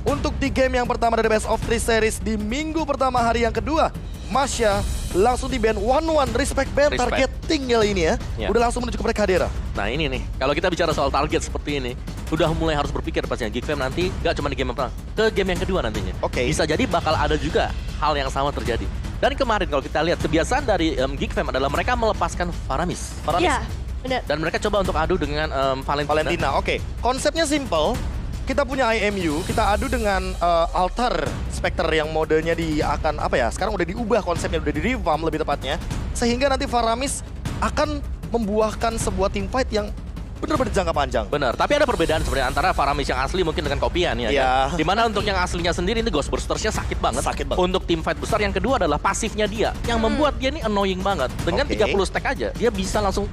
Untuk di game yang pertama dari Best of 3 Series di minggu pertama hari yang kedua, Masya langsung di ban 1-1, respect ban, target tinggal ini ya. Udah langsung menuju kepada Kadera. Nah ini nih, kalau kita bicara soal target seperti ini, udah mulai harus berpikir pastinya Geek Fam nanti gak cuma di game pertama, ke game yang kedua nantinya. Bisa jadi bakal ada juga hal yang sama terjadi. Dan kemarin kalau kita lihat kebiasaan dari Geek Fam adalah mereka melepaskan Faramis. Iya, benar. Dan mereka coba untuk adu dengan Valentina. Konsepnya simple. Kita punya IMU, kita adu dengan Altar Spectre yang modenya akan apa ya? Sekarang udah diubah konsepnya, udah di-revamp lebih tepatnya. Sehingga nanti Faramis akan membuahkan sebuah team fight yang benar-benar jangka panjang. Benar, tapi ada perbedaan sebenarnya antara Faramis yang asli mungkin dengan kopian ya. Kan? Dimana untuk yang aslinya sendiri ini Ghostbusters-nya sakit banget. Untuk tim fight besar yang kedua adalah pasifnya dia yang membuat dia ini annoying banget. Dengan 30 stack aja dia bisa langsung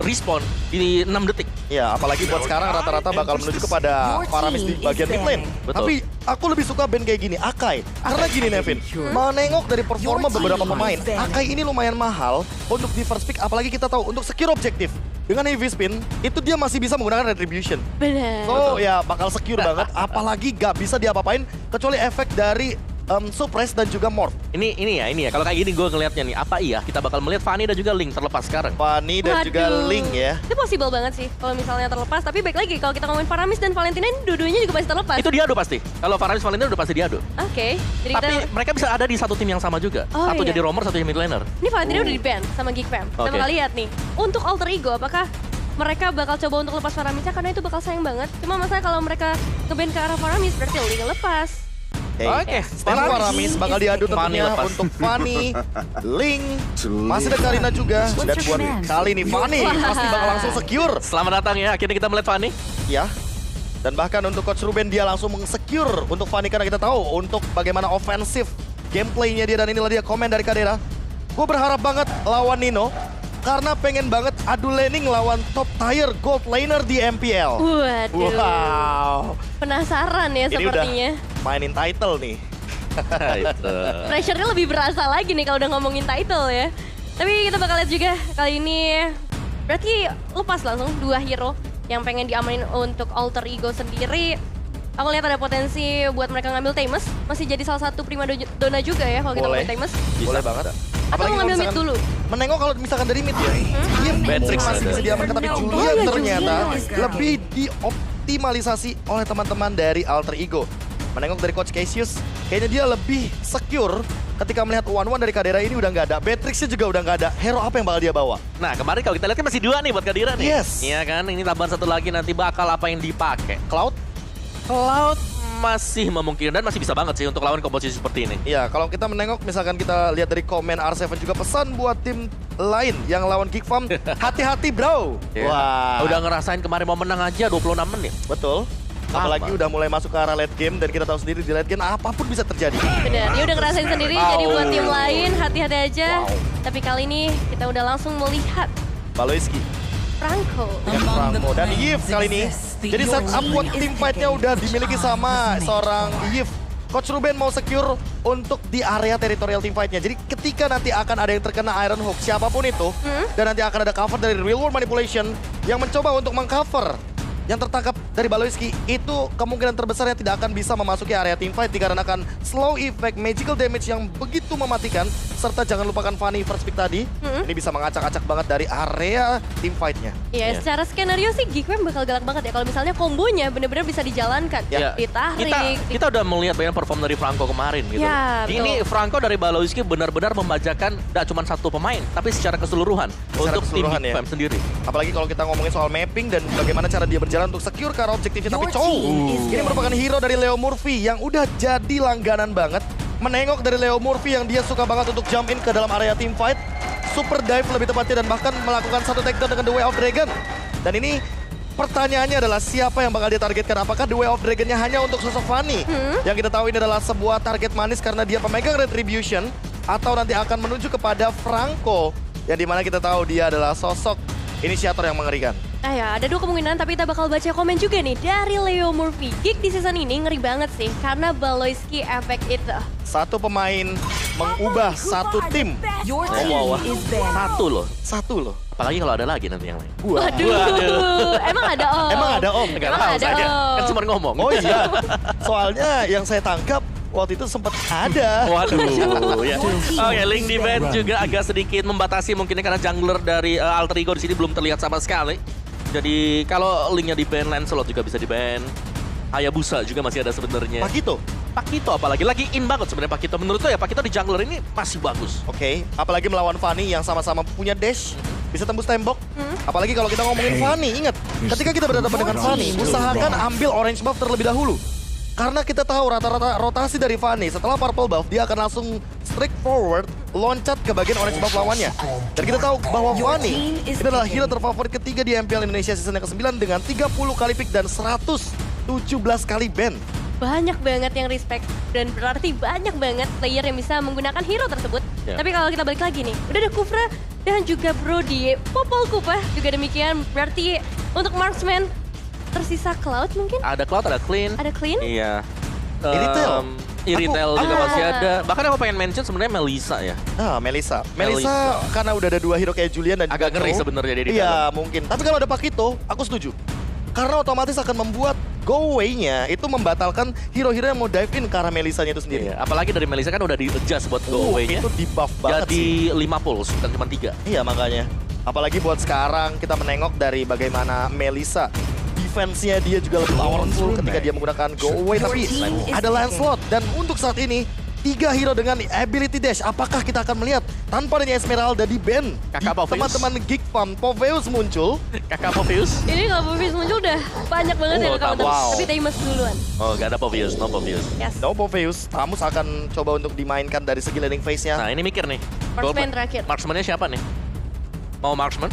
respawn di 6 detik. Ya, apalagi buat sekarang rata-rata bakal menuju kepada Faramis di bagian mid lane. Tapi aku lebih suka band kayak gini, Akai. Karena gini Nevin, menengok dari performa beberapa pemain, Akai ini lumayan mahal untuk di first pick, apalagi kita tahu untuk secure objektif. Dengan heavy spin, itu dia masih bisa menggunakan retribution. Benar. So ya bakal secure banget, apalagi gak bisa diapa-apain kecuali efek dari Suppress dan juga Morph. Ini ya. Kalau kayak gini gue ngelihatnya nih, apa iya kita bakal melihat Fanny dan juga Link terlepas sekarang? Fanny dan juga Link ya. Itu possible banget sih kalau misalnya terlepas. Tapi baik lagi kalau kita ngomongin Faramis dan Valentina ini dua-duanya juga pasti terlepas. Itu diadu pasti. Kalau Faramis Valentina udah pasti diadu. Jadi tapi mereka bisa ada di satu tim yang sama juga. Satu jadi roamer, satu jadi mid laner. Ini Valentina udah di-ban sama Geek Fam. Kita bakal lihat nih. Untuk Alter Ego apakah mereka bakal coba untuk lepas Faramisnya karena itu bakal sayang banget. Cuma masalah kalau mereka nge-ban ke arah Faramis berarti Link lepas. Faramis bakal diadu tentunya untuk Fanny, Link, masih ada Karina juga. Dan buat kali ini Fanny pasti bakal langsung secure. Selamat datang ya, akhirnya kita melihat Fanny. Ya, dan bahkan untuk Coach Ruben dia langsung meng-secure untuk Fanny karena kita tahu untuk bagaimana ofensif gameplaynya dia. Dan inilah dia komen dari Kadera. Gue berharap banget lawan Nino karena pengen banget adu laning lawan top tier gold laner di MPL. Waduh. Wow. Penasaran ya ini sepertinya. Udah mainin title nih. Pressure-nya lebih berasa lagi nih kalau udah ngomongin title ya. Tapi kita bakal lihat juga kali ini. Berarti lepas langsung 2 hero yang pengen diamanin untuk Alter Ego sendiri. Aku lihat ada potensi buat mereka ngambil Tamus. Masih jadi salah satu prima dona juga ya kalau kita ngomongin Tamus. Boleh banget. Atau mau ngambil mid dulu? Menengok kalau misalkan dari mid ya. Iya, Matrix masih bisa diamankan, tapi Julian ternyata lebih dioptimalisasi oleh teman-teman dari Alter Ego. Menengok dari Coach Cassius, kayaknya dia lebih secure ketika melihat 1-1 dari Kadera ini udah nggak ada. Matrixnya juga udah nggak ada. Hero apa yang bakal dia bawa? Nah kemarin kalau kita lihat kan masih 2 nih buat Kadera nih. Yes. Iya kan, ini tambahan satu lagi nanti bakal apa yang dipakai. Cloud masih memungkinkan dan masih bisa banget sih untuk lawan komposisi seperti ini. Iya, kalau kita menengok misalkan kita lihat dari komen R7 juga pesan buat tim lain yang lawan Geek Fam, hati-hati bro. Wah. Udah ngerasain kemarin mau menang aja 26 menit. Betul. Apalagi udah mulai masuk ke arah late game dan kita tahu sendiri di late game apapun bisa terjadi. Benar, dia udah ngerasain sendiri jadi buat tim lain hati-hati aja. Tapi kali ini kita udah langsung melihat Baloiski, Franco dan Yves kali ini. Jadi setup buat tim fight-nya udah dimiliki sama seorang Yves. Coach Ruben mau secure untuk di area teritorial team fight-nya. Jadi ketika nanti akan ada yang terkena Iron Hook, siapapun itu, dan nanti akan ada cover dari Real World Manipulation yang mencoba untuk mengcover yang tertangkap dari Baloiski, itu kemungkinan terbesar yang tidak akan bisa memasuki area team fight dikarenakan slow effect magical damage yang begitu mematikan, serta jangan lupakan Fanny first pick tadi, ini bisa mengacak-acak banget dari area team fight-nya. Iya, secara skenario sih Geek Fam bakal galak banget ya kalau misalnya kombonya bener-bener bisa dijalankan. Ditarik. Kita udah melihat banyak perform dari Franco kemarin gitu. Ya, ini Franco dari Baloiski benar-benar membajakan tidak cuma satu pemain, tapi secara keseluruhan untuk tim Geek Fam sendiri. Apalagi kalau kita ngomongin soal mapping dan bagaimana cara dia berjalan untuk secure ke arah objektifnya. Tapi ini merupakan hero dari Leo Murphy yang udah jadi langganan banget. Menengok dari Leo Murphy yang dia suka banget untuk jump in ke dalam area team fight, super dive lebih tepatnya, dan bahkan melakukan satu takedown dengan The Way of Dragon. Dan ini pertanyaannya adalah siapa yang bakal dia targetkan? Apakah The Way of Dragon-nya hanya untuk sosok Fanny yang kita tahu ini adalah sebuah target manis karena dia pemegang retribution, atau nanti akan menuju kepada Franco yang dimana kita tahu dia adalah sosok inisiator yang mengerikan? Nah ya, ada 2 kemungkinan tapi kita bakal baca komen juga nih dari Leo Murphy. Gig di season ini ngeri banget sih karena Baloyski efek itu. Satu pemain mengubah satu tim. Satu loh. Apalagi kalau ada lagi nanti yang lain. Waduh. Emang ada om? Emang ada om? Nggak tahu saja. Kan cuma ngomong. Oh iya. Soalnya yang saya tangkap waktu itu sempat ada. Waduh, ya. Oke, Link di ban juga agak sedikit membatasi mungkinnya karena jungler dari Alter Ego di sini belum terlihat sama sekali. Jadi kalau Linknya di ban, Lancelot juga bisa di ban. Hayabusa juga masih ada sebenarnya. Pakito apalagi lagi in banget sebenarnya Pakito. Menurut lo ya Pakito di jungler ini masih bagus. Oke, apalagi melawan Fanny yang sama-sama punya dash. Bisa tembus tembok. Apalagi kalau kita ngomongin Fanny, ingat. Ketika kita berhadapan dengan Fanny, usahakan ambil orange buff terlebih dahulu. Karena kita tahu rata-rata rotasi dari Fanny setelah purple buff, dia akan langsung straight forward, loncat ke bagian orange buff lawannya. Dan kita tahu bahwa Fanny ini adalah hero terfavorit ketiga di MPL Indonesia season yang ke-9 dengan 30 kali pick dan 117 kali ban. Banyak banget yang respect dan berarti banyak banget player yang bisa menggunakan hero tersebut. Tapi kalau kita balik lagi nih, udah ada Kufra dan juga Brody, Popol Kupa juga demikian. Berarti untuk marksman tersisa Cloud mungkin? Ada Cloud, ada Clean. Ada Clean? Iya. Iritel juga masih ada. Bahkan aku pengen mention sebenarnya Melissa ya. Melissa karena udah ada 2 hero kayak Julian dan agak ngeri sebenarnya dia di dalam. Iya, mungkin. Tapi kalau ada Pakito, aku setuju. Karena otomatis akan membuat go away-nya itu membatalkan hero-hero yang mau dive in ke arah Melissa-nya itu sendiri. Iya, apalagi dari Melissa kan udah di-adjust buat go away-nya. Itu di-buff banget jadi 5 pulse, bukan cuma 3. Iya, makanya. Apalagi buat sekarang kita menengok dari bagaimana Melissa defense-nya dia juga lebih powerful ketika dia menggunakan go away. Tapi ada Lancelot. Dan untuk saat ini 3 hero dengan ability dash. Apakah kita akan melihat tanpa adanya Esmeralda di ban? Teman-teman Geek Farm, Poveus muncul. Kakak Poveus. Ini kalau Poveus muncul udah banyak banget yang counter. Tapi Tamus duluan. Oh, gak ada Poveus, no Poveus. Yes. No Poveus. Tamus akan coba untuk dimainkan dari segi laning phase-nya. Nah, ini mikir nih. Marksman terakhir. Marksman-nya siapa nih? Mau marksman?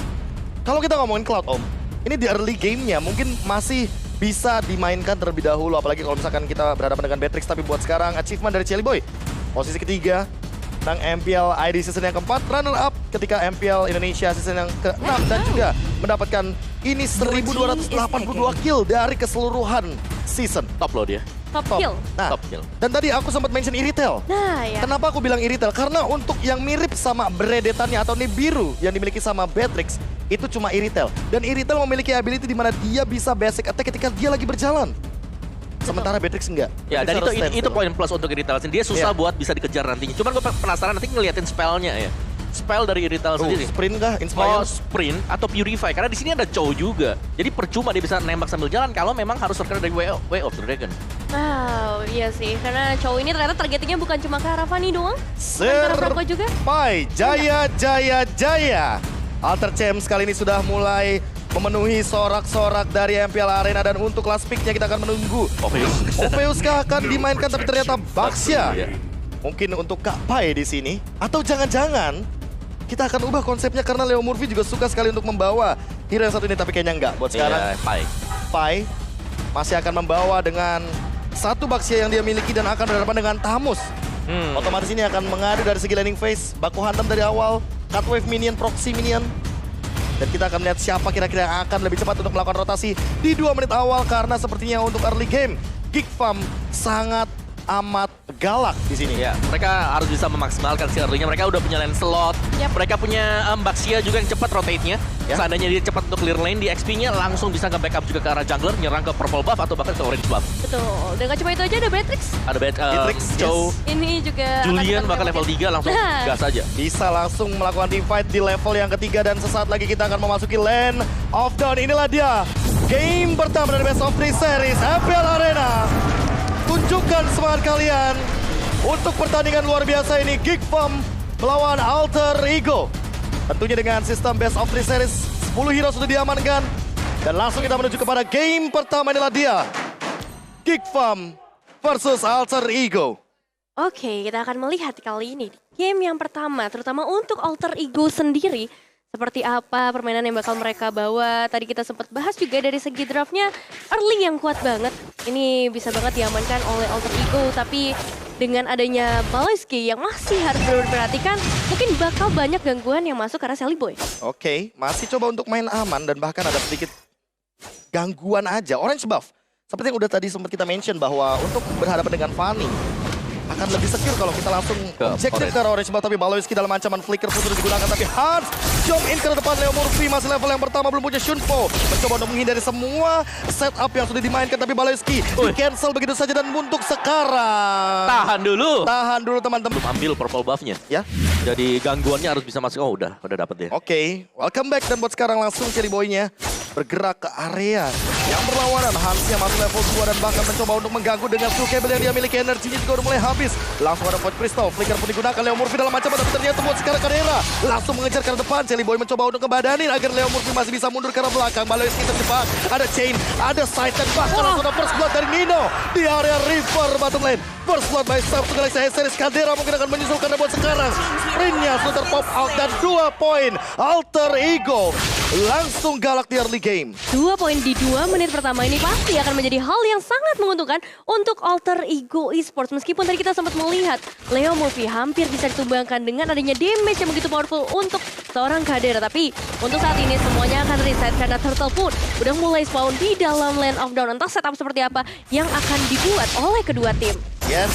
Kalau kita ngomongin Cloud, Om, ini di early game-nya mungkin masih bisa dimainkan terlebih dahulu, apalagi kalau misalkan kita berhadapan dengan Beatrix. Tapi buat sekarang achievement dari Chelly Boy, posisi ketiga tentang MPL ID season yang keempat, runner up ketika MPL Indonesia season yang ke-6 dan juga mendapatkan ini 1282 kill dari keseluruhan season. Top loh dia. Top kill. Nah, Top kill. Dan tadi aku sempat mention Iritel. Nah, ya. Kenapa aku bilang Iritel? Karena untuk yang mirip sama beredetannya atau Nibiru yang dimiliki sama Beatrix, itu cuma Iritel. Dan Iritel memiliki ability di mana dia bisa basic attack ketika dia lagi berjalan. Sementara Beatrix enggak. Ya, dan itu poin plus untuk Iritel. Dia susah buat bisa dikejar nantinya. Cuman gue penasaran nanti ngeliatin spellnya ya. Spell dari Iritel sendiri. Sprint kah? Inspire? Sprint atau Purify. Karena di sini ada Chow juga. Jadi percuma dia bisa nembak sambil jalan kalau memang harus terkena dari Way of the Dragon. Wow, iya sih. Karena Chow ini ternyata targetingnya bukan cuma ke arah Fanny doang. Serpai Jaya. Alter Champs kali ini sudah mulai memenuhi sorak-sorak dari MPL Arena. Dan untuk last pick-nya kita akan menunggu Poveus kah akan dimainkan, tapi ternyata Baxia. Mungkin untuk Kak Pai di sini. Atau jangan-jangan kita akan ubah konsepnya karena Leo Murphy juga suka sekali untuk membawa hero yang satu ini, tapi kayaknya enggak. Buat sekarang Pai masih akan membawa dengan satu Baxia yang dia miliki dan akan berhadapan dengan Tamus. Otomatis ini akan mengadu dari segi laning phase, baku hantam dari awal, cut wave minion, proxy minion. Dan kita akan melihat siapa kira-kira yang akan lebih cepat untuk melakukan rotasi di 2 menit awal. Karena sepertinya untuk early game, Geek Farm sangat amat galak di sini. Ya, mereka harus bisa memaksimalkan si early-nya. Mereka udah punya Lancelot. Mereka punya Baxia juga yang cepat rotate-nya. Seandainya dia cepat untuk clear lane, di XP-nya langsung bisa nge-backup juga ke arah jungler, nyerang ke purple buff atau bahkan ke orange buff. Betul. Dan gak cuma itu aja, ada Beatrix. Ada Beatrix, Chow. Ini juga Julian bahkan level 3 langsung gas aja. Bisa langsung melakukan team fight di level yang ketiga. Dan sesaat lagi kita akan memasuki Land of Dawn. Inilah dia game pertama dari Best of 3 Series MPL Arena. Tunjukkan semangat kalian untuk pertandingan luar biasa ini. Geek Farm melawan Alter Ego. Tentunya dengan sistem Best of 3 Series, 10 hero sudah diamankan. Dan langsung kita menuju kepada game pertama, inilah dia. Geek Farm versus Alter Ego. Oke, kita akan melihat kali ini game yang pertama, terutama untuk Alter Ego sendiri. Seperti apa permainan yang bakal mereka bawa. Tadi kita sempat bahas juga dari segi draftnya, early yang kuat banget. Ini bisa banget diamankan oleh Alter Ego, tapi dengan adanya Baloyski yang masih harus diperhatikan, mungkin bakal banyak gangguan yang masuk karena Sally Boy. Oke, masih coba untuk main aman dan bahkan ada sedikit gangguan aja. Orange buff, seperti yang udah tadi sempat kita mention bahwa untuk berhadapan dengan Fanny akan lebih secure kalau kita langsung objektif ke Orange buff. Tapi Baloyski dalam ancaman flicker pun sudah digunakan. Tapi Hans jump in ke depan. Leo Murphy masih level yang pertama, belum punya Shunpo. Mencoba untuk menghindari semua setup yang sudah dimainkan. Tapi Baloyski di cancel begitu saja dan untuk sekarang. Tahan dulu. Tahan dulu teman-teman. Belum ambil purple buff-nya. Ya. Jadi gangguannya harus bisa masuk. Oh udah dapet ya. Oke, welcome back. Dan buat sekarang langsung Cherry Boy-nya bergerak ke area yang berlawanan. Hansnya masuk level 2 dan bahkan mencoba untuk mengganggu dengan skill cable yang dia miliki. Energinya juga udah mulai habis. Langsung ada Void Crystal, flicker pun digunakan. Leo Murphy dalam ancaman, tapi ternyata buat sekarang Kadera langsung mengejar ke depan. Cherry Boy mencoba untuk ngebadanin agar Leo Murphy masih bisa mundur ke arah belakang. Baloyski terjebak, ada chain, ada side, dan bahkan langsung ada first blood dari Nino di area River bottom lane. First blood by Samsung Galaxy Series. Kadera mungkin akan menyusul karena buat sekarang sprintnya sudah pop out dan 2 poin. Alter Ego langsung galak di early game. 2 poin di 2 menit pertama ini pasti akan menjadi hal yang sangat menguntungkan untuk Alter Ego Esports. Meskipun tadi kita sempat melihat Leo Murphy hampir bisa ditumbangkan dengan adanya damage yang begitu powerful untuk seorang Kadera. Tapi untuk saat ini semuanya akan reset karena Turtle pun udah mulai spawn di dalam Land of Dawn. Entah setup seperti apa yang akan dibuat oleh kedua tim. Yes,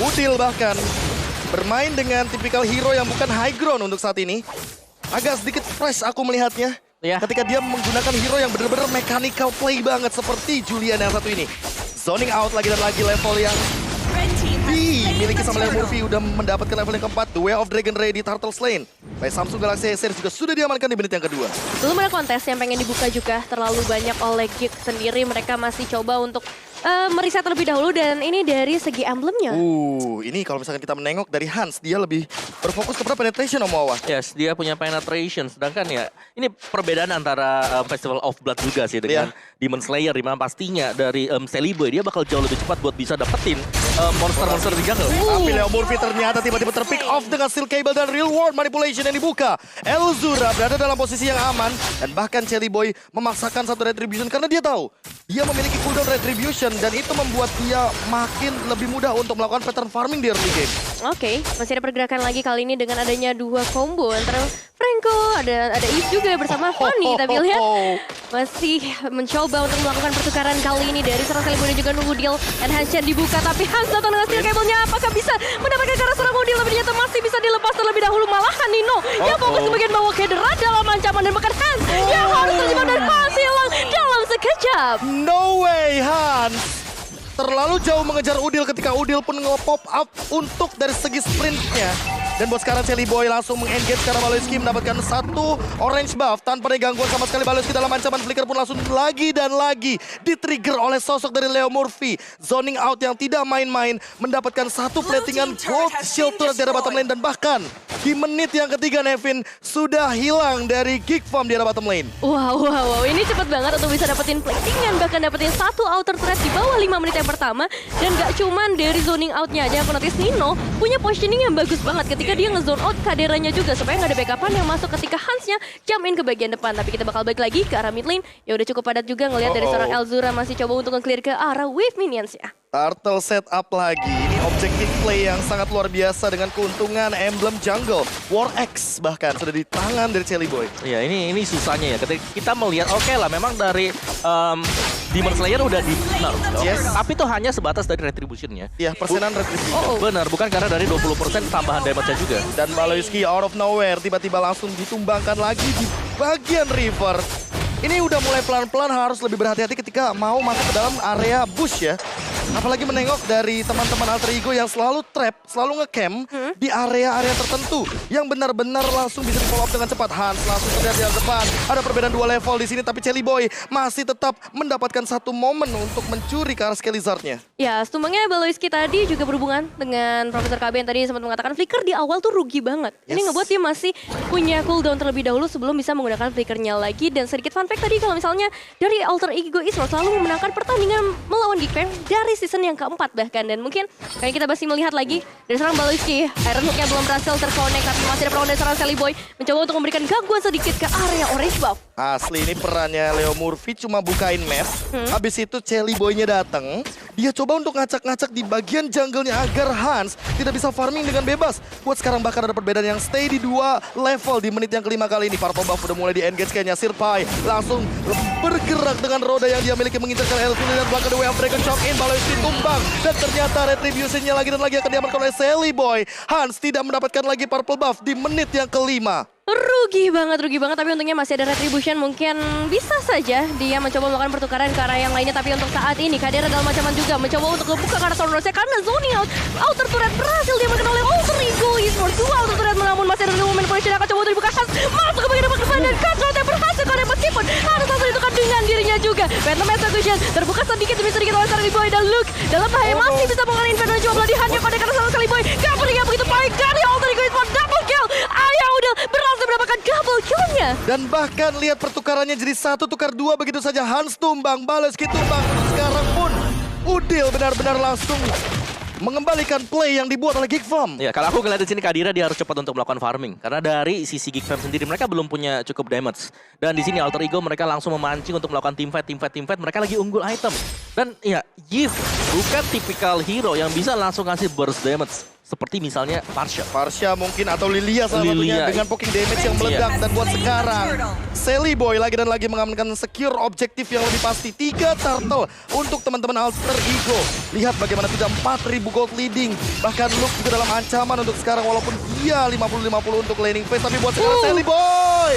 Udil bahkan bermain dengan tipikal hero yang bukan high ground untuk saat ini. Agak sedikit fresh aku melihatnya. Ketika dia menggunakan hero yang benar-benar mechanical play banget seperti Julian yang satu ini. Zoning out lagi dan lagi level yang dimiliki sama Leo Murphy udah mendapatkan level yang keempat. The Way of Dragon Ray di Turtle Lane by Samsung Galaxy Series juga sudah diamankan di menit yang kedua. Belum ada kontes yang pengen dibuka juga terlalu banyak oleh Geek sendiri. Mereka masih coba untuk meriset terlebih dahulu dan ini dari segi emblemnya. Ini kalau misalkan kita menengok dari Hans, dia lebih berfokus kepada penetration Om Wawa. Yes, dia punya penetration. Sedangkan ya, ini perbedaan antara Festival of Blood juga sih dengan Demon Slayer. Dimana pastinya dari Sally Boy, dia bakal jauh lebih cepat buat bisa dapetin monster-monster di jungle. Tapi Leo Murphy ternyata tiba-tiba terpick off dengan steel cable dan real world manipulation yang dibuka. Elzura berada dalam posisi yang aman dan bahkan Sally Boy memaksakan satu retribution karena dia tahu dia memiliki cooldown retribution dan itu membuat dia makin lebih mudah untuk melakukan pattern farming di early game. Oke, masih ada pergerakan lagi kali ini dengan adanya 2 combo antara Franco, ada Eve juga bersama Fanny. Tapi lihat masih mencoba untuk melakukan pertukaran kali ini dari seorang Sally Boy dan juga Udil. Enhancement dibuka tapi Hans datang dengan steel cable-nya. Apakah bisa mendapatkan ke arah seorang Udil? Tapi ternyata masih bisa dilepas terlebih dahulu. Malahan Nino yang fokus ke bagian bawah Kadera dalam ancaman dan bahkan Hans yang harus terjebak dan masih hilang dalam sekejap. No way Hans terlalu jauh mengejar Udil ketika Udil pun nge-pop up untuk dari segi sprintnya. Dan buat sekarang Sally Boy langsung meng-engage karena Baloyski mendapatkan 1 orange buff tanpa ada gangguan sama sekali. Baloyski dalam ancaman flicker pun langsung lagi dan lagi di-trigger oleh sosok dari Leo Murphy. Zoning out yang tidak main-main mendapatkan 1 platingan gold shield turret dari bottom lane. Dan bahkan di menit yang ketiga Nevin sudah hilang dari Geek Farm di arah bottom lane. Wow, ini cepet banget untuk bisa dapetin platingan. Bahkan dapetin 1 outer threat di bawah 5 menit yang pertama. Dan gak cuman dari zoning outnya aja. Aku notice Nino punya positioning yang bagus banget ketika dia nge-zone out Kaderanya juga supaya nggak ada backupan yang masuk ketika Hansnya jump in ke bagian depan. Tapi kita bakal balik lagi ke arah mid lane. Ya udah cukup padat juga ngelihat dari seorang Elzura masih coba untuk nge-clear ke arah wave minions ya. Turtle setup lagi. Ini objective play yang sangat luar biasa dengan keuntungan emblem jungle. War X bahkan sudah di tangan dari Sally Boy. Iya, ini susahnya ya. Ketika kita melihat oke lah memang dari Demon Slayer udah di tapi itu hanya sebatas dari retribution-nya. Iya, persenan retribution. Benar, bukan karena dari 20% tambahan damage-nya juga. Dan Baloyski out of nowhere tiba-tiba langsung ditumbangkan lagi di bagian river. Ini udah mulai pelan-pelan harus lebih berhati-hati ketika mau masuk ke dalam area bush ya. Apalagi menengok dari teman-teman Alter Ego yang selalu trap, selalu ngecamp di area-area tertentu yang benar-benar langsung bisa di-follow up dengan cepat. Hans langsung terlihat di depan. Ada perbedaan 2 level di sini tapi Sally Boy masih tetap mendapatkan 1 momen untuk mencuri ke arah Skelizard-nya. Ya, tumbangnya Baloyski tadi juga berhubungan dengan Profesor KB yang tadi sempat mengatakan flicker di awal tuh rugi banget. Ini ngebuat dia masih punya cooldown terlebih dahulu sebelum bisa menggunakan flickernya lagi. Dan sedikit fun fact tadi kalau misalnya dari Alter Ego Esports selalu memenangkan pertandingan melawan Geek Farm dari season yang keempat bahkan. Dan mungkin kayak kita masih melihat lagi dari seorang Baloyski, Iron Hook-nya belum berhasil terconnect tapi masih ada perlawanan dari seorang Sally Boy mencoba untuk memberikan gangguan sedikit ke area orange buff. Asli ini perannya Leo Murphy cuma bukain map, habis itu Sally Boy-nya datang, dia coba untuk ngacak-ngacak di bagian jungle-nya agar Hans tidak bisa farming dengan bebas. Buat sekarang bahkan ada perbedaan yang stay di 2 level di menit yang kelima kali ini. Purple buff udah mulai di-engage kayaknya. Sirpai langsung bergerak dengan roda yang dia miliki mengincarkan El Suli dan belakang The Way of Dragon Shock in. Baloyski tumbang dan ternyata retribution-nya lagi dan lagi akan diamankan oleh Sally Boy. Hans tidak mendapatkan lagi purple buff di menit yang kelima. Rugi banget, tapi untungnya masih ada retribution. Mungkin bisa saja dia mencoba melakukan pertukaran ke arah yang lainnya. Tapi untuk saat ini, Kadera dalam ancaman juga mencoba untuk membuka ke arah Thornrose karena zoning out. Outer turret berhasil dia mengenal oleh Alter Ego Esports. 2 outer turret namun masih ada movement position yang akan coba untuk dibuka. Hans masuk ke bagian depan dan Cutthroat yang berhasil karena meskipun harus langsung ditekan dengan dirinya juga. Phantom Execution terbuka sedikit demi sedikit oleh Sally Boy dan Luke dalam bahaya masih bisa mengalami Inferno coba belah dihancurkan pada karena seorang Sally Boy. Covernya begitu baik dari Alter Ego Esports, double kill. Ayah udah berhasil mendapatkan double kill-nya. Dan bahkan lihat pertukarannya jadi 1 tukar 2 begitu saja. Hans tumbang, Baloyski tumbang. Sekarang pun Udil benar-benar langsung mengembalikan play yang dibuat oleh GigFam. Ya, kalau aku ngeliat di sini Kadira dia harus cepat untuk melakukan farming karena dari sisi GigFam sendiri mereka belum punya cukup damage. Dan di sini Alter Ego mereka langsung memancing untuk melakukan teamfight. Mereka lagi unggul item. Dan ya, Yves bukan tipikal hero yang bisa langsung ngasih burst damage. Seperti misalnya Farsha mungkin atau Lilia salah satunya dengan poking damage yang meledak. Dan buat sekarang Sally Boy lagi dan lagi mengamankan secure objektif yang lebih pasti. 3 turtle untuk teman-teman Alter Ego. Lihat bagaimana sudah 4.000 gold leading. Bahkan Luke juga dalam ancaman untuk sekarang walaupun dia 50-50 untuk laning phase. Tapi buat sekarang Sally Boy.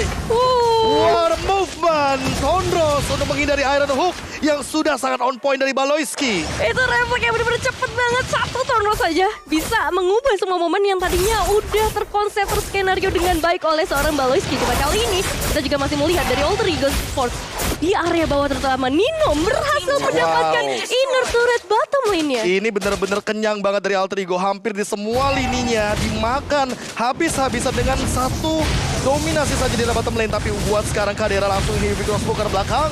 What a movement. Thornrose untuk menghindari Iron Hook yang sudah sangat on point dari Baloyski. Itu refleks yang benar-benar cepet banget. 1 Thornrose saja bisa mengubah semua momen yang tadinya udah terkonsep skenario dengan baik oleh seorang Baloyski. Cuma kali ini kita juga masih melihat dari Alter Ego Sports di area bawah terutama Nino berhasil mendapatkan inner turret bottom lane-nya. Ini benar-benar kenyang banget dari Alter Ego. Hampir di semua lininya dimakan habis-habisan dengan 1 dominasi saja di bottom lane. Tapi buat sekarang Kadera langsung heavy crossbow ke belakang.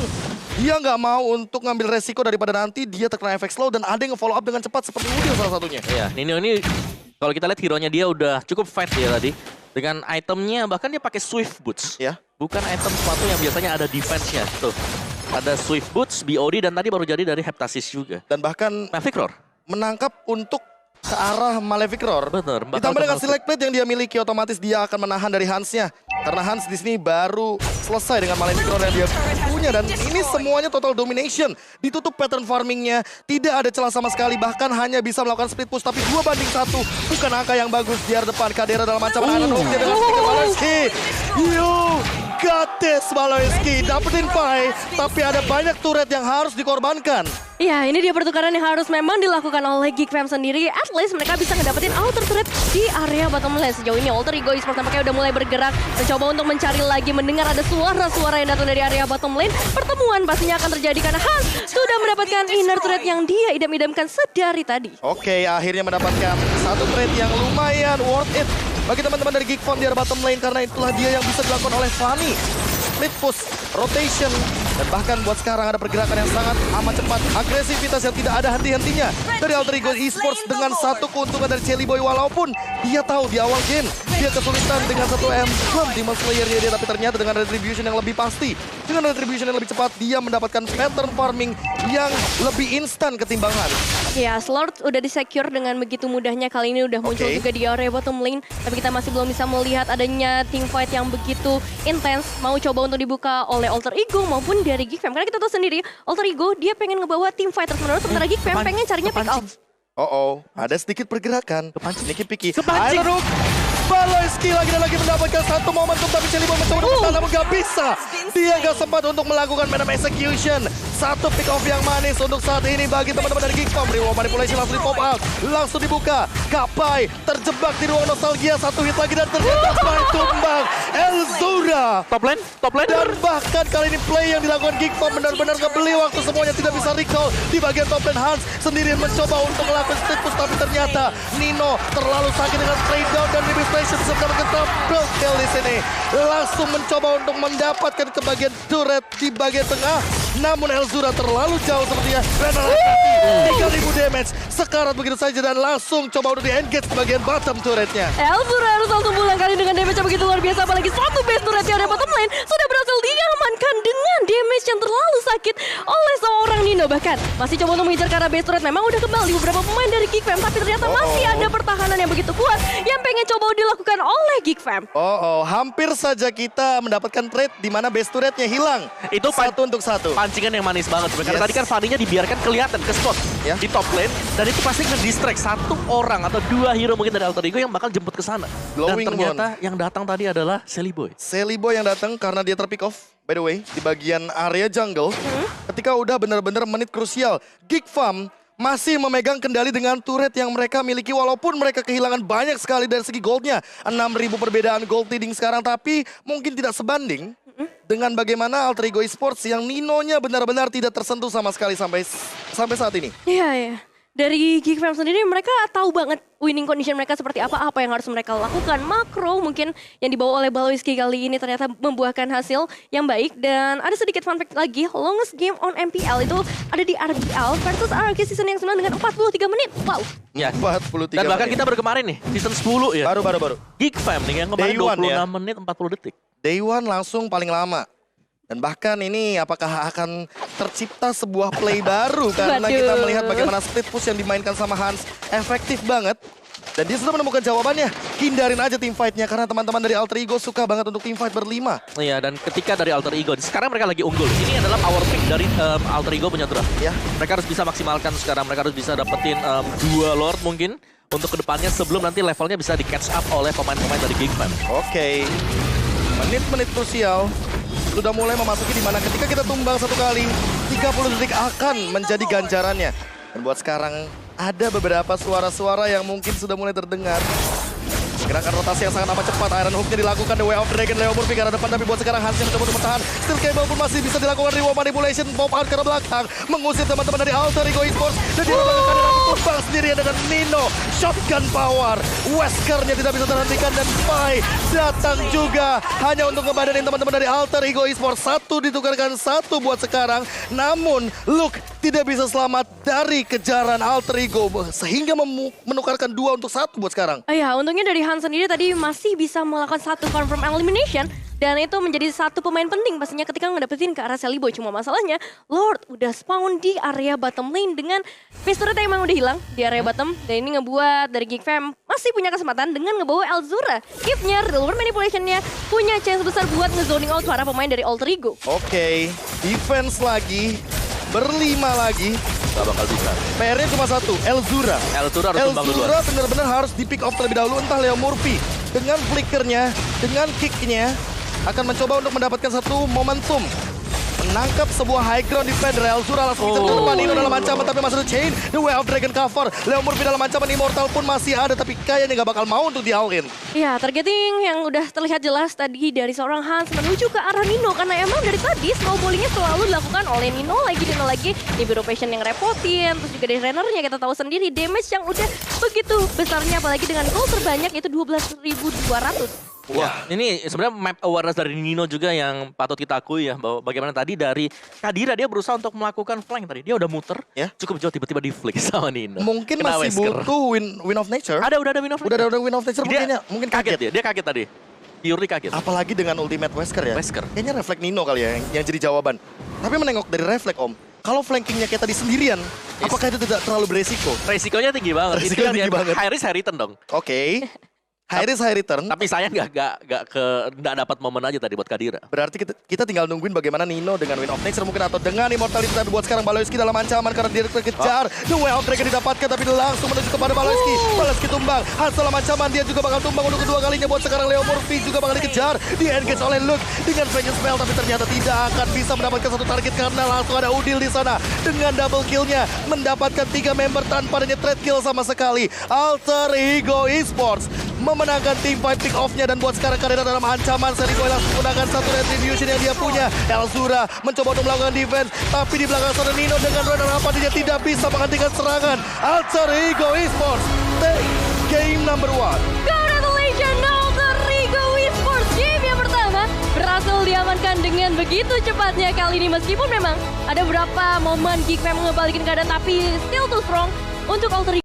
Dia nggak mau untuk ngambil resiko daripada nanti dia terkena efek slow dan ada yang nge-follow up dengan cepat seperti Udil salah satunya. Iya, Nino ini kalau kita lihat hero-nya dia udah cukup fight ya tadi. Dengan itemnya bahkan dia pakai Swift Boots. Ya. Bukan item sepatu yang biasanya ada defense-nya. Tuh, ada Swift Boots, BOD dan tadi baru jadi dari Heptasis juga. Dan bahkan Malefic Roar menangkap untuk ke arah Malefic Roar. Benar. Ditambah dengan select plate yang dia miliki, otomatis dia akan menahan dari Hans-nya. Karena Hans di sini baru selesai dengan Malefic Roar yang dia punya. Dan ini semuanya total domination. Ditutup pattern farmingnya. Tidak ada celah sama sekali. Bahkan hanya bisa melakukan split push. Tapi 2-1. Bukan angka yang bagus di area depan. Kadera dalam ancaman Iron Hook dengan sedikit Baloyski. You got this Baloyski. Dapetin Pai. Tapi ada banyak turret yang harus dikorbankan. Ya, ini dia pertukaran yang harus memang dilakukan oleh GigFam sendiri. At least mereka bisa ngedapetin outer turret di area bottom lane. Sejauh ini Alter Ego Esports tampaknya udah mulai bergerak. Mencoba untuk mencari lagi, mendengar ada suara-suara yang datang dari area bottom lane. Pertemuan pastinya akan terjadi karena Hans sudah mendapatkan inner turret yang dia idam-idamkan sedari tadi. Oke, akhirnya mendapatkan 1 trade yang lumayan worth it bagi teman-teman dari GigFam di area bottom lane. Karena itulah dia yang bisa dilakukan oleh Fanny. Split push, rotation, dan bahkan buat sekarang ada pergerakan yang sangat amat cepat. Agresivitas yang tidak ada henti-hentinya dari Alter Ego Esports dengan 1 keuntungan dari Sally Boy. Walaupun dia tahu di awal game dia kesulitan dengan 1 emblem Demon Slayer-nya dia. Tapi ternyata dengan retribution yang lebih pasti, dengan retribution yang lebih cepat, dia mendapatkan pattern farming yang lebih instan ketimbang Hans. Ya, Slord udah di-secure dengan begitu mudahnya. Kali ini udah muncul juga di area bottom lane. Tapi kita masih belum bisa melihat adanya teamfight yang begitu intens. Mau coba untuk dibuka oleh Alter Ego maupun dari GigFam. Karena kita tahu sendiri, Alter Ego dia pengen ngebawa teamfight terus-menerus. Sementara GigFam pengen carinya pick off. Ada sedikit pergerakan. Sedikit picky. Kepancing. Iron Hook. Baloyski lagi dan lagi mendapatkan 1 momentum. Tapi Sally Boy mencoba untuk bertahan namun gak bisa. Dia gak sempat untuk melakukan Phantom Execution. 1 pick off yang manis untuk saat ini bagi teman-teman dari GigFam. Reward manipulation langsung di pop out. Langsung dibuka. Kapai terjebak di ruang nostalgia. 1 hit lagi dan ternyata Pai tumbang. Elzura. Top lane. Dan bahkan kali ini play yang dilakukan GigFam benar-benar ngebeli waktu, semuanya tidak bisa recall. Di bagian top lane Hans sendirian mencoba untuk melakukan split push. Tapi ternyata Nino terlalu sakit dengan spray down dan Libby Station sedang double kill di sini. Langsung mencoba untuk mendapatkan ke bagian turret di bagian tengah. Namun Elzura terlalu jauh sepertinya. Renal 3000 damage. Sekarat begitu saja dan langsung coba untuk di-engage ke bagian bottom turretnya. Elzura harus langsung pulang kali dengan damage yang begitu luar biasa. Apalagi satu base turret yang ada bottom lane sudah berhasil diamankan dengan damage yang terlalu sakit oleh seorang Nino. Bahkan masih coba untuk mengejar ke arah base turret. Memang udah kembali beberapa pemain dari Geek Fam, tapi ternyata masih ada pertahanan yang begitu kuat yang pengen coba dilakukan oleh Geek Fam. Hampir saja kita mendapatkan trade di mana base turretnya hilang. Itu 1-1. Pancingan yang manis banget. Karena tadi kan Fanny-nya dibiarkan kelihatan ke spot di top lane. Dan itu pasti nge-distract satu orang atau dua hero mungkin dari Alter Ego yang bakal jemput ke sana. Dan ternyata yang datang tadi adalah Sally Boy. Sally Boy yang datang karena dia terpick off. By the way, di bagian area jungle. Ketika udah benar-benar menit krusial. Geek Fam masih memegang kendali dengan turret yang mereka miliki. Walaupun mereka kehilangan banyak sekali dari segi goldnya. 6.000 perbedaan gold leading sekarang. Tapi mungkin tidak sebanding dengan bagaimana Alter Ego Esports yang Ninonya benar-benar tidak tersentuh sama sekali sampai saat ini. Iya. Dari Geek Fam sendiri mereka tahu banget winning condition mereka seperti apa yang harus mereka lakukan. Makro mungkin yang dibawa oleh Baloyski kali ini ternyata membuahkan hasil yang baik. Dan ada sedikit fun fact lagi, longest game on MPL itu ada di RBL versus RRQ season yang 9 dengan 43 menit. Wow. Ya, 43 dan bahkan menit. kita baru kemarin nih, season 10 ya. Baru. Geek Fam nih yang kemarin 26 menit 40 detik. Day One langsung paling lama. Dan bahkan ini apakah akan tercipta sebuah play baru karena kita melihat bagaimana split push yang dimainkan sama Hans efektif banget. Dan dia sudah menemukan jawabannya. Hindarin aja team fight-nya karena teman-teman dari Alter Ego suka banget untuk team fight berlima. Iya, dan ketika dari Alter Ego, sekarang mereka lagi unggul. Ini adalah power pick dari Alter Ego punya Dra. Ya. Mereka harus bisa maksimalkan sekarang. Mereka harus bisa dapetin 2 Lord mungkin untuk kedepannya sebelum nanti levelnya bisa di catch up oleh pemain-pemain dari Geek Fam. Oke. Menit-menit krusial sudah mulai memasuki di mana ketika kita tumbang satu kali 30 detik akan menjadi ganjarannya. Dan buat sekarang ada beberapa suara-suara yang mungkin sudah mulai terdengar. Gerakan rotasi yang sangat amat cepat. Iron Hook-nya dilakukan The Way of Dragon. Leo Murphy ke arah depan. Tapi buat sekarang Hans yang mencoba untuk bertahan. Steel Cable pun masih bisa dilakukan reward manipulation. Pop out ke arah belakang. Mengusir teman-teman dari Alter Ego Esports. Dan dia melakukan tumbang sendirian dengan Nino. Shotgun power. Wesker-nya tidak bisa terhentikan. Dan Pai datang juga. Hanya untuk ngebadanin teman-teman dari Alter Ego Esports. 1 ditukarkan 1 buat sekarang. Namun Luke tidak bisa selamat dari kejaran Alter Ego. Sehingga menukarkan 2 untuk 1 buat sekarang. Ya, untungnya dari Hans sendiri tadi masih bisa melakukan 1 confirm elimination. Dan itu menjadi 1 pemain penting pastinya ketika ngedapetin ke arah Sally Boy. Cuma masalahnya Lord udah spawn di area bottom lane dengan base turret yang emang udah hilang di area bottom. Dan ini ngebuat dari Geek Fam masih punya kesempatan dengan ngebawa Elzura. Gift-nya, reward manipulation-nya punya chance besar buat ngezoning out para pemain dari Alter Ego. Oke, defense lagi. Berlima lagi. Gak bakal bisa. PR-nya cuma 1, Elzura. Elzura harus tumbang duluan. Elzura benar-benar harus di pick off terlebih dahulu. Entah Leo Murphy dengan flickernya, dengan kicknya akan mencoba untuk mendapatkan 1 momentum. Menangkap sebuah high ground defender. Elzura langsung bisa ke depan. Nino dalam ancaman tapi masih ada chain. The Way of Dragon cover. Leo Murphy dalam ancaman. Immortal pun masih ada tapi kayaknya gak bakal mau untuk di all in. Ya, targeting yang udah terlihat jelas tadi dari seorang Hans menuju ke arah Nino. Karena emang dari tadi snowballingnya selalu dilakukan oleh Nino lagi. Hero Passion yang repotin. Terus juga dari Rennernya kita tahu sendiri damage yang udah begitu besarnya. Apalagi dengan goal terbanyak itu 12.200. Wah, ini sebenarnya map awareness dari Nino juga yang patut kita akui ya. Bahwa bagaimana tadi dari Kadira dia berusaha untuk melakukan flank tadi. Dia udah muter, cukup jauh tiba-tiba di flick sama Nino. Mungkin masih butuh win of nature. Udah ada win of nature. Udah win of nature mungkin kaget. Dia kaget tadi. Purely kaget. Apalagi dengan ultimate Wesker ya. Kayaknya refleks Nino kali ya yang jadi jawaban. Tapi menengok dari refleks Om. Kalau flankingnya kayak tadi sendirian, apakah itu tidak terlalu beresiko? Resikonya tinggi banget. Resikonya tinggi banget. High risk, high return dong. Oke. High risk, high return. Tapi saya nggak dapat momen aja tadi buat Kadira. Berarti kita tinggal nungguin bagaimana Nino dengan win of nature mungkin atau dengan immortality. Tapi buat sekarang Baloyski dalam ancaman karena dia terkejar. The Way of Dragon didapatkan tapi langsung menuju kepada Baloyski. Baloyski tumbang. Hans dalam ancaman dia juga bakal tumbang untuk kedua kalinya. Buat sekarang Leo Murphy juga bakal dikejar. Di-engage oleh Luke dengan Vengeance Spell. Tapi ternyata tidak akan bisa mendapatkan 1 target karena langsung ada Udil di sana. Dengan double kill-nya mendapatkan 3 member tanpa adanya trade kill sama sekali. Alter Ego Esports memenangkan team fight pick off-nya dan buat sekarang Kadira dalam ancaman. Sally Boy langsung menggunakan 1 retribution yang dia punya. Elzura mencoba untuk melakukan defense tapi di belakang sana Nino dengan Renner apa dia tidak bisa menghentikan serangan. Alter Ego Esports take game number 1. Congratulations Alter Ego Esports, game yang pertama berhasil diamankan diamankan dengan begitu cepatnya kali ini. Meskipun memang ada beberapa momen Geek memang ngebalikin keadaan, tapi still too strong untuk Alter Ego.